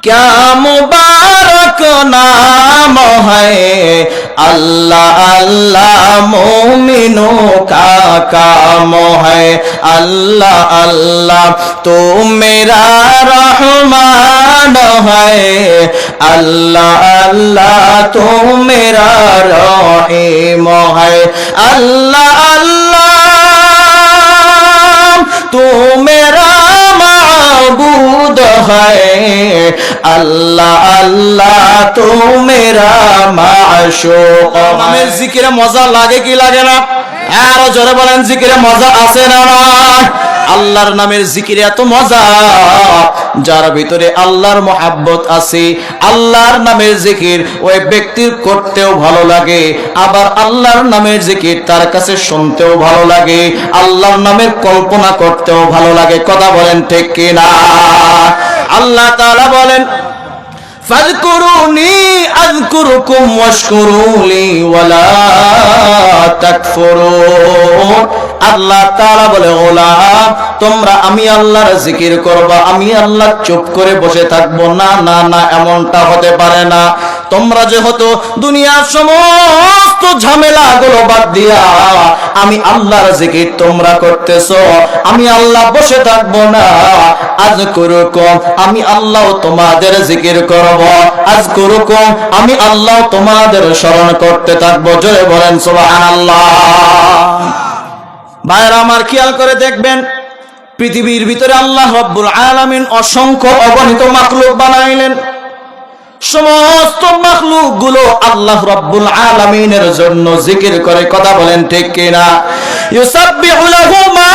क्या मुबारक नाम है, अल्लाह अल्लाह मोमिनों का काम है। अल्लाह अल्लाह तो मेरा रहमान है, अल्लाह अल्लाह तो मेरा रहीम है। अल्लाह अल्लाह तो मेरा माबूद है, अल्लाह अल्लाह तो मेरा माशूक। नाমের জিকিরে মজা লাগে কি লাগে না? আরো জোরে বলেন, জিকিরে মজা আছে না? আল্লাহর নামের জিকিরে এত মজা, যার ভিতরে আল্লাহর মহাব্বত আছে, আল্লাহর নামের জিকির ওই ব্যক্তির করতেও ভালো লাগে, আবার আল্লাহর নামের জিকির তার কাছে শুনতেও ভালো লাগে, আল্লাহর নামের কল্পনা করতেও ভালো লাগে। কথা বলেন ঠিক কিনা? আল্লাহ তাআলা বলেন, ফাযকুরুনি আযকুরুকুম ওয়াশকুরুলি ওয়ালা তাকফুরুন। আল্লাহ তাআলা বলে, গোলাম তোমরা আমি আল্লাহর জিকির করবা, আমি আল্লাহ চুপ করে বসে থাকবো না, না না, এমনটা হতে পারে না। তোমরা যেহেতু দুনিয়ার সমস্ত ঝামেলাগুলো বাদ দিয়া আমি আল্লাহর জিকির তোমরা করতেছো, আমি আল্লাহ বসে থাকবো না। আযকুরুকুম, আমি আল্লাহ তোমাদের জিকির করব, আযকুরুকুম, আমি আল্লাহ তোমাদের স্মরণ করতে থাকবো। জোরে বলেন সুবহানাল্লাহ। ভাইরা আমার, খেয়াল করে দেখবেন, পৃথিবীর ভিতরে আল্লাহ রাব্বুল আলামিন অসংখ্য অগণিত মাখলুক বানাইলেন। সমস্ত মাখলুক গুলো আল্লাহ রাব্বুল আলামিনের জন্য জিকির করে। কথা বলেন ঠিক কিনা? ইউসাব্বিহু লাহু মা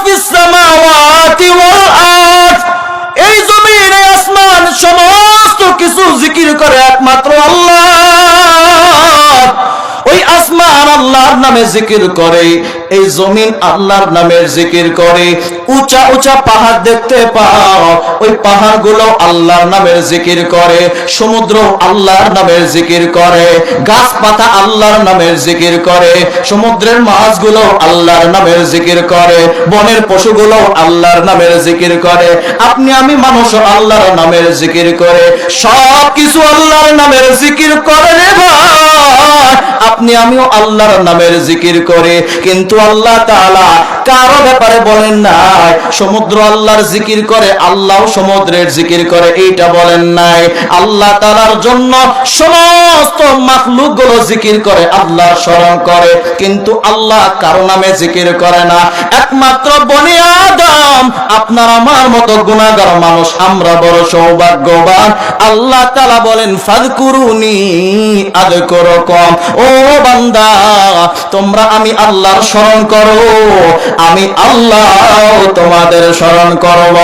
ফিস সামাওয়াতি ওয়াল আরদ। এই জমিনে আসমান সমস্ত কিছু জিকির করে একমাত্র আল্লাহ। ওই আসমান আল্লাহর নামে জিকির করে, এই জমিন আল্লাহর নামের জিকির করে। উঁচা উঁচা পাহাড় দেখতে পাও, ওই পাহাড়গুলো আল্লাহর নামের জিকির করে। সমুদ্র আল্লাহর নামের জিকির করে, গাছপাতা আল্লাহর নামের জিকির করে, সমুদ্রের মাছগুলো আল্লাহর নামের জিকির করে, বনের পশুগুলো আল্লাহর নামের জিকির করে। আপনি আমি মানুষ আল্লাহর নামের জিকির করে, সব কিছু আল্লাহর নামের জিকির করে রে ভাই। আপনি আমিও আল্লাহর নামের জিকির করে, কিন্তু আল্লাহ তাআলা কারো ব্যাপারে বলেন নাই সমুদ্র আল্লাহর জিকির করে, আল্লাহ সমুদ্রের জিকির করে, এইটা বলেন নাই। আল্লাহ তাআলার জন্য সমস্ত মাখলুকগুলো জিকির করে, আল্লাহর স্মরণ করে, কিন্তু আল্লাহ কারো নামে জিকির করে না। একমাত্র বনি আদম, আপনার আমার মতো গুনাহগার মানুষ, আমরা বড় সৌভাগ্যবান। আল্লাহ তাআলা বলেন, ফাযকুরুনি আযকুরুকুম। ও বান্দা, তোমরা আমি আল্লাহর স্মরণ করো, আমি আল্লাহ তোমাদের স্মরণ করব।